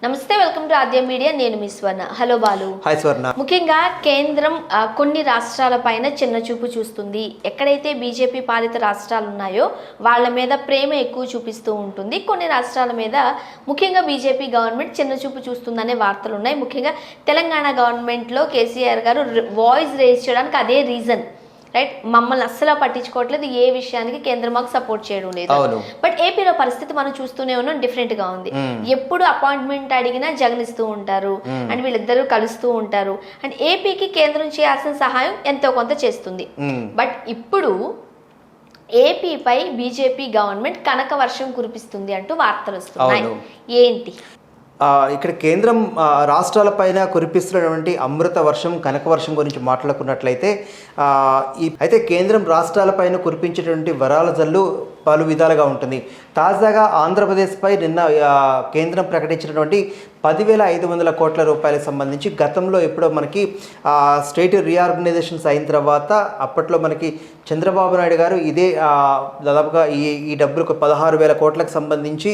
నమస్తే, welcome to Aadya media. నేను మీ స్వర్ణ. Hello Balu. Hi స్వర్ణ. ముఖ్యంగా కేంద్రం కొన్ని రాష్ట్రాల పైన చిన్న చూపు చూస్తుంది. ఎక్కడైతే బీజేపీ పాలిత రాష్ట్రాలు ఉన్నాయో వాళ్ళ మీద ప్రేమ ఎక్కువ చూపిస్తూ ఉంటుంది. కొన్ని రాష్ట్రాల మీద ముఖ్యంగా బీజేపీ గవర్నమెంట్ చిన్న చూపు చూస్తుందనే వార్తలు ఉన్నాయి. ముఖ్యంగా తెలంగాణ గవర్నమెంట్లో కేసీఆర్ గారు వాయిస్ రేజ్ చేయడానికి అదే రీజన్. రైట్, మమ్మల్ని అస్సలు పట్టించుకోవట్లేదు, ఏ విషయానికి కేంద్రం మాకు సపోర్ట్ చేయడం లేదు. బట్ ఏపీలో పరిస్థితి మనం చూస్తూనే ఉన్నాం, డిఫరెంట్ గా ఉంది. ఎప్పుడు అపాయింట్మెంట్ అడిగినా జగన్ ఇస్తూ ఉంటారు అండ్ వీళ్ళిద్దరూ కలుస్తూ ఉంటారు అండ్ ఏపీకి కేంద్రం చేయాల్సిన సహాయం ఎంతో కొంత చేస్తుంది. బట్ ఇప్పుడు ఏపీపై బీజేపీ గవర్నమెంట్ కనక వర్షం కురిపిస్తుంది అంటూ వార్తలు వస్తున్నాయి. ఏంటి ఇక్కడ కేంద్రం రాష్ట్రాలపైన కురిపిస్తున్నటువంటి అమృత వర్షం, కనక వర్షం గురించి మాట్లాడుకున్నట్లయితే అయితే కేంద్రం రాష్ట్రాలపైన కురిపించేటువంటి వరాల జల్లు పలు విధాలుగా ఉంటుంది. తాజాగా ఆంధ్రప్రదేశ్పై నిన్న కేంద్రం ప్రకటించినటువంటి 10,500 కోట్ల రూపాయలకు సంబంధించి గతంలో ఎప్పుడో మనకి స్టేట్ రీఆర్గనైజేషన్స్ అయిన తర్వాత అప్పట్లో మనకి చంద్రబాబు నాయుడు గారు ఇదే దాదాపుగా ఈ డబ్బులకు 16,000 కోట్లకు సంబంధించి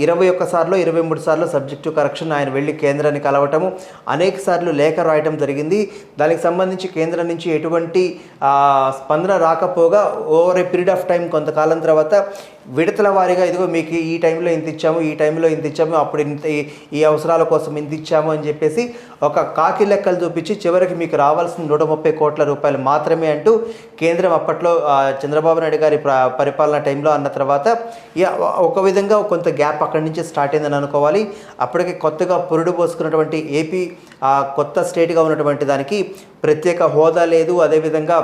21 సార్లు 23 సార్లు సబ్జెక్టు కరెక్షన్ ఆయన వెళ్ళి కేంద్రాన్ని కలవటము, అనేక సార్లు లేఖ రాయటం జరిగింది. దానికి సంబంధించి కేంద్రం నుంచి ఎటువంటి స్పందన రాకపోగా over a period of time కొంతకాలం తర్వాత విడతల వారీగా ఇదిగో మీకు ఈ టైంలో ఇంత ఇచ్చాము, ఈ టైంలో ఇంత ఇచ్చాము, అప్పుడు ఇంత ఈ అవసరాల కోసం ఇంత ఇచ్చాము అని చెప్పేసి ఒక కాకి లెక్కలు చూపించి చివరికి మీకు రావాల్సిన 130 కోట్ల రూపాయలు మాత్రమే అంటూ కేంద్రం అప్పట్లో చంద్రబాబు నాయుడు గారి పరిపాలన టైంలో అన్న తర్వాత ఒక విధంగా కొంత గ్యాప్ అక్కడి నుంచి స్టార్ట్ అయిందని అనుకోవాలి. అప్పటికి కొత్తగా పురుడు పోసుకున్నటువంటి ఏపీ కొత్త స్టేట్గా ఉన్నటువంటి దానికి ప్రత్యేక హోదా లేదు, అదేవిధంగా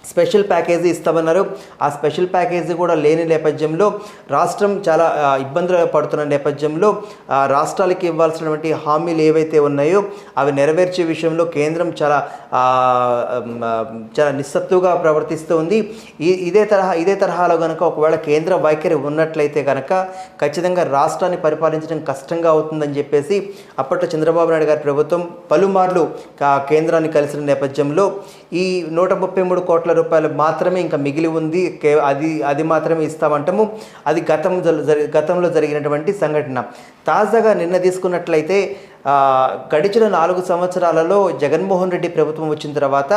స్పెషల్ ప్యాకేజీ ఇస్తామన్నారు. ఆ స్పెషల్ ప్యాకేజీ కూడా లేని నేపథ్యంలో రాష్ట్రం చాలా ఇబ్బందులు పడుతున్న నేపథ్యంలో రాష్ట్రాలకి ఇవ్వాల్సినటువంటి హామీలు ఏవైతే ఉన్నాయో అవి నెరవేర్చే విషయంలో కేంద్రం చాలా నిస్సత్తుగా ప్రవర్తిస్తూ ఉంది. ఇదే తరహాలో కనుక ఒకవేళ కేంద్ర వైఖరి ఉన్నట్లయితే కనుక ఖచ్చితంగా రాష్ట్రాన్ని పరిపాలించడం కష్టంగా అవుతుందని చెప్పేసి అప్పట్లో చంద్రబాబు నాయుడు గారి ప్రభుత్వం పలుమార్లు కేంద్రాన్ని కలిసిన నేపథ్యంలో ఈ 133 కోట్ల రూపాయలు మాత్రమే ఇంకా మిగిలి ఉంది, అది మాత్రమే ఇస్తామంటాము. అది గతంలో జరిగినటువంటి సంఘటన. తాజాగా నిన్న తీసుకున్నట్లయితే గడిచిన 4 సంవత్సరాలలో జగన్మోహన్ రెడ్డి ప్రభుత్వం వచ్చిన తర్వాత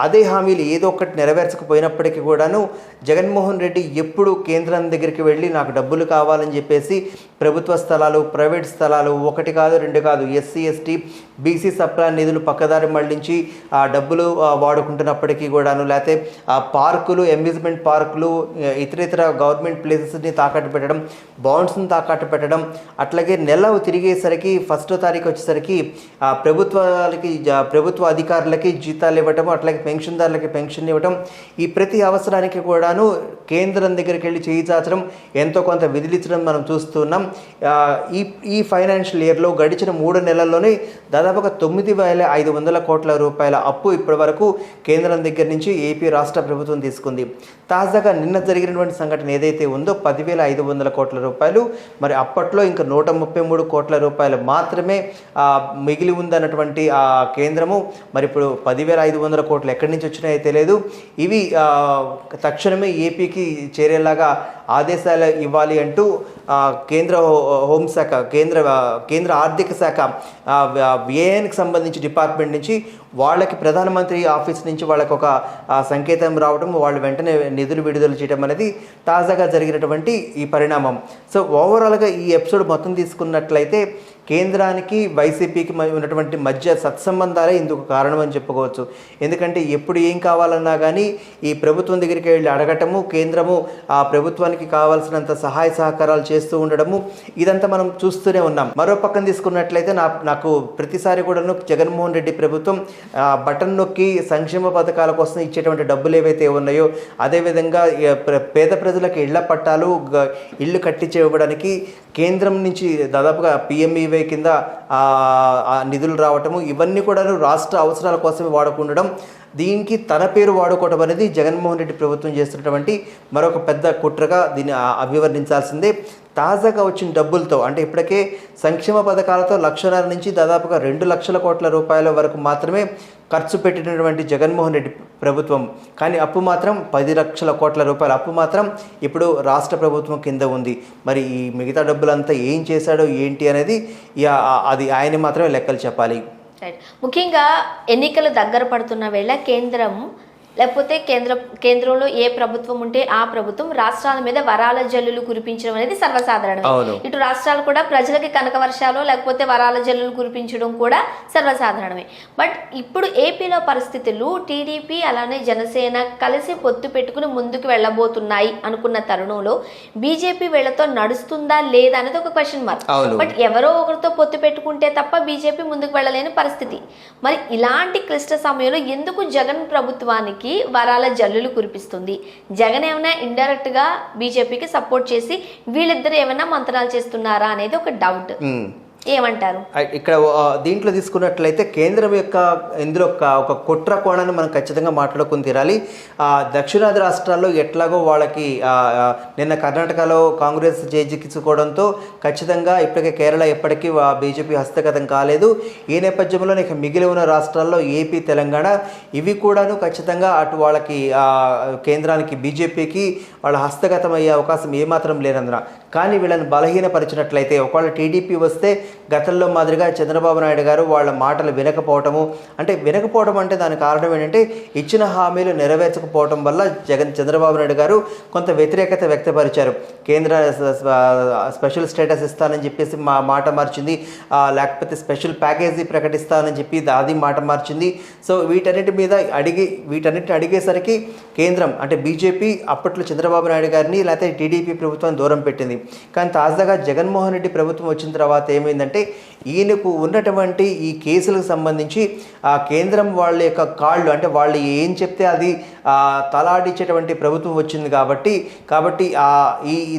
అదే హామీలు ఏదో ఒకటి నెరవేర్చకపోయినప్పటికీ కూడాను జగన్మోహన్ రెడ్డి ఎప్పుడు కేంద్రం దగ్గరికి వెళ్ళి నాకు డబ్బులు కావాలని చెప్పేసి ప్రభుత్వ స్థలాలు, ప్రైవేట్ స్థలాలు, 1 కాదు 2 కాదు, ఎస్సీ ఎస్టీ బీసీ సప్లాన్ నిధులు పక్కదారి మళ్లించి ఆ డబ్బులు వాడుకుంటున్నప్పటికీ కూడాను, లేకపోతే పార్కులు, అమ్యూజ్మెంట్ పార్కులు, ఇతర గవర్నమెంట్ ప్లేసెస్ని తాకట్టు పెట్టడం, బాండ్స్ని తాకట్టు పెట్టడం, అట్లాగే నెల తిరిగేసరికి ఫస్ట్ తారీఖు వచ్చేసరికి ప్రభుత్వ అధికారులకి జీతాలు ఇవ్వటం, అట్లాగే పెన్షన్దారులకి పెన్షన్ ఇవ్వటం, ఈ ప్రతి అవసరానికి కూడాను కేంద్రం దగ్గరికి వెళ్ళి చేయి చాచడం, ఎంతో కొంత విధిలించడం మనం చూస్తున్నాం. ఈ ఫైనాన్షియల్ ఇయర్లో గడిచిన 3 నెలల్లోనే దాదాపుగా 9,500 కోట్ల రూపాయల అప్పు ఇప్పటి వరకు కేంద్రం దగ్గర నుంచి ఏపీ రాష్ట్ర ప్రభుత్వం తీసుకుంది. తాజాగా నిన్న జరిగినటువంటి సంఘటన ఏదైతే ఉందో 10,500 కోట్ల రూపాయలు, మరి అప్పట్లో ఇంకా 133 కోట్ల రూపాయలు మాత్రమే మిగిలి ఉందన్నటువంటి ఆ కేంద్రము మరి ఇప్పుడు 10,500 కోట్లు ఎక్కడి నుంచి వచ్చినాయో తెలియదు. ఇవి తక్షణమే ఏపీకి చేరేలాగా ఆదేశాలు ఇవ్వాలి అంటూ కేంద్ర హోంశాఖ, కేంద్ర ఆర్థిక శాఖ వ్యయానికి సంబంధించి డిపార్ట్మెంట్ నుంచి వాళ్ళకి ప్రధానమంత్రి ఆఫీస్ నుంచి వాళ్ళకి ఒక సంకేతం రావడం, వాళ్ళు వెంటనే నిధులు విడుదల చేయడం అనేది తాజాగా జరిగినటువంటి ఈ పరిణామం. సో ఓవరాల్గా ఈ ఎపిసోడ్ మొత్తం తీసుకున్నట్లయితే కేంద్రానికి వైసీపీకి ఉన్నటువంటి మధ్య సత్సంబంధాలే ఇందుకు కారణం అని చెప్పుకోవచ్చు. ఎందుకంటే ఎప్పుడు ఏం కావాలన్నా కానీ ఈ ప్రభుత్వం దగ్గరికి వెళ్ళి అడగటము, కేంద్రము ఆ ప్రభుత్వానికి కావాల్సినంత సహాయ సహకారాలు చేస్తూ ఉండడము, ఇదంతా మనం చూస్తూనే ఉన్నాం. మరో పక్కన తీసుకున్నట్లయితే నాకు ప్రతిసారి కూడాను జగన్మోహన్ రెడ్డి ప్రభుత్వం బటన్ నొక్కి సంక్షేమ పథకాల కోసం ఇచ్చేటువంటి డబ్బులు ఏవైతే ఉన్నాయో, అదేవిధంగా పేద ప్రజలకు ఇళ్ల పట్టాలు, ఇళ్ళు కట్టించి ఇవ్వడానికి కేంద్రం నుంచి దాదాపుగా పిఎంఈవై కింద నిధులు రావటము, ఇవన్నీ కూడా రాష్ట్ర అవసరాల కోసమే వాడుకుండడం, దీనికి తన పేరు వాడుకోవడం అనేది జగన్మోహన్ రెడ్డి ప్రభుత్వం చేస్తున్నటువంటి మరొక పెద్ద కుట్రగా దీన్ని అభివర్ణించాల్సిందే. తాజాగా వచ్చిన డబ్బులతో అంటే ఇప్పటికే సంక్షేమ పథకాలతో 1,50,000 నుంచి దాదాపుగా 2 లక్షల కోట్ల రూపాయల వరకు మాత్రమే ఖర్చు పెట్టినటువంటి జగన్మోహన్ రెడ్డి ప్రభుత్వం, కానీ అప్పు మాత్రం 10 లక్షల కోట్ల రూపాయల అప్పు మాత్రం ఇప్పుడు రాష్ట్ర ప్రభుత్వం కింద ఉంది. మరి ఈ మిగతా డబ్బులంతా ఏం చేశాడో ఏంటి అనేది అది ఆయన మాత్రమే లెక్కలు చెప్పాలి. రైట్. ముఖ్యంగా ఎన్నికలు దగ్గర పడుతున్న వేళ లేకపోతే కేంద్రంలో ఏ ప్రభుత్వం ఉంటే ఆ ప్రభుత్వం రాష్ట్రాల మీద వరాల జల్లులు కురిపించడం అనేది సర్వసాధారణం. ఇటు రాష్ట్రాలు కూడా ప్రజలకి కనక వర్షాలు లేకపోతే వరాల జల్లులు కురిపించడం కూడా సర్వసాధారణమే. బట్ ఇప్పుడు ఏపీలో పరిస్థితులు టీడీపీ అలానే జనసేన కలిసి పొత్తు పెట్టుకుని ముందుకు వెళ్ళబోతున్నాయి అనుకున్న తరుణంలో బీజేపీ వీళ్ళతో నడుస్తుందా లేదా అనేది ఒక క్వశ్చన్ మార్క్. బట్ ఎవరో ఒకరితో పొత్తు పెట్టుకుంటే తప్ప బీజేపీ ముందుకు వెళ్ళలేని పరిస్థితి. మరి ఇలాంటి క్లిష్ట సమయంలో ఎందుకు జగన్ ప్రభుత్వానికి వరాల జల్లులు కురిపిస్తుంది? జగన్ ఏమైనా ఇండైరెక్ట్ గా బీజేపీకి సపోర్ట్ చేసి వీళ్ళిద్దరు ఏమైనా మంత్రాలు చేస్తున్నారా అనేది ఒక డౌట్. ఏమంటారు? ఇక్కడ దీంట్లో తీసుకున్నట్లయితే కేంద్రం యొక్క ఇందులో ఒక కుట్ర కోణాన్ని మనం ఖచ్చితంగా మాట్లాడుకుని తీరాలి. దక్షిణాది రాష్ట్రాల్లో ఎట్లాగో వాళ్ళకి నిన్న కర్ణాటకలో కాంగ్రెస్ చేజిక్కించుకోవడంతో ఖచ్చితంగా ఇప్పటికే కేరళ ఎప్పటికీ బీజేపీ హస్తగతం కాలేదు. ఈ నేపథ్యంలో మిగిలి ఉన్న రాష్ట్రాల్లో ఏపీ, తెలంగాణ ఇవి కూడాను ఖచ్చితంగా అటు వాళ్ళకి కేంద్రానికి బీజేపీకి వాళ్ళ హస్తగతం అయ్యే అవకాశం ఏమాత్రం లేనందున. కానీ వీళ్ళని బలహీనపరిచినట్లయితే ఒకవేళ టీడీపీ వస్తే గతంలో మాదిరిగా చంద్రబాబు నాయుడు గారు వాళ్ళ మాటలు వినకపోవటం అంటే దానికి కారణం ఏంటంటే ఇచ్చిన హామీలు నెరవేర్చకపోవటం వల్ల చంద్రబాబు నాయుడు గారు కొంత వ్యతిరేకత వ్యక్తపరిచారు. కేంద్ర స్పెషల్ స్టేటస్ ఇస్తానని చెప్పేసి మాట మార్చింది, లేకపోతే స్పెషల్ ప్యాకేజీ ప్రకటిస్తానని చెప్పి అది మాట మార్చింది. సో వీటన్నిటిని అడిగేసరికి కేంద్రం అంటే బీజేపీ అప్పట్లో చంద్రబాబు నాయుడు గారిని లేకపోతే టీడీపీ ప్రభుత్వాన్ని దూరం పెట్టింది. కానీ తాజాగా జగన్మోహన్ రెడ్డి ప్రభుత్వం వచ్చిన తర్వాత ఏమైందంటే ఈయనకు ఉన్నటువంటి ఈ కేసులకు సంబంధించి ఆ కేంద్రం వాళ్ళ యొక్క కాళ్ళు అంటే వాళ్ళు ఏం చెప్తే అది తలాడించేటువంటి ప్రభుత్వం వచ్చింది కాబట్టి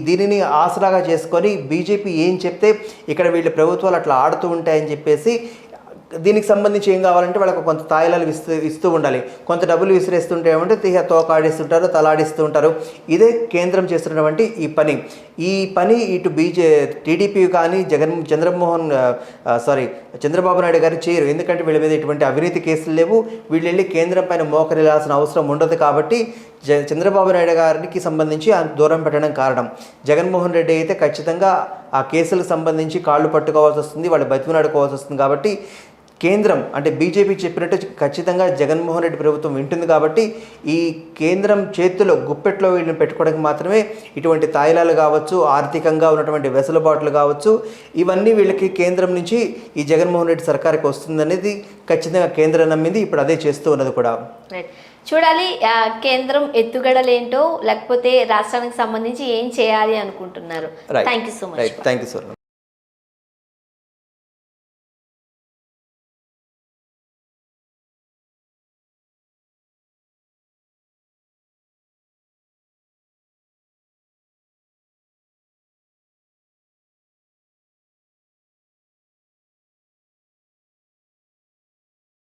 దీనిని ఆసరాగా చేసుకొని బీజేపీ ఏం చెప్తే ఇక్కడ వీళ్ళ ప్రభుత్వాలు అట్లా ఆడుతూ ఉంటాయని చెప్పేసి దీనికి సంబంధించి ఏం కావాలంటే వాళ్ళకు కొంత తాయిలాలు ఇస్తూ ఉండాలి, కొంత డబ్బులు విసిరేస్తుంటే ఏమంటే తోక ఆడిస్తుంటారు, తలాడిస్తూ ఉంటారు. ఇదే కేంద్రం చేస్తున్నటువంటి ఈ పని ఇటు టీడీపీ కానీ చంద్రబాబు నాయుడు గారు చేయరు. ఎందుకంటే వీళ్ళ మీద ఇటువంటి అవినీతి కేసులు లేవు, వీళ్ళు వెళ్ళి కేంద్రం పైన మోకరిల్లాల్సిన అవసరం ఉండదు. కాబట్టి చంద్రబాబు నాయుడు గారికి సంబంధించి దూరం పెట్టడం కారణం. జగన్మోహన్ రెడ్డి అయితే ఖచ్చితంగా ఆ కేసులకు సంబంధించి కాళ్ళు పట్టుకోవాల్సి వస్తుంది, వాళ్ళు బతిమలాడుకోవాల్సి వస్తుంది. కాబట్టి కేంద్రం అంటే బీజేపీ చెప్పినట్టు ఖచ్చితంగా జగన్మోహన్ రెడ్డి ప్రభుత్వం వింటుంది. కాబట్టి ఈ కేంద్రం చేతిలో గుప్పెట్లో వీళ్ళని పెట్టుకోవడానికి మాత్రమే ఇటువంటి తాయిలాలు కావచ్చు, ఆర్థికంగా ఉన్నటువంటి వెసులుబాట్లు కావచ్చు, ఇవన్నీ వీళ్ళకి కేంద్రం నుంచి ఈ జగన్మోహన్ రెడ్డి సర్కార్కి వస్తుందనేది ఖచ్చితంగా కేంద్రం నమ్మింది. ఇప్పుడు అదే చేస్తూ ఉన్నది కూడా. చూడాలి కేంద్రం ఎత్తుగడలేంటో లేకపోతే రాష్ట్రానికి సంబంధించి ఏం చేయాలి అనుకుంటున్నారు. Thank you so much.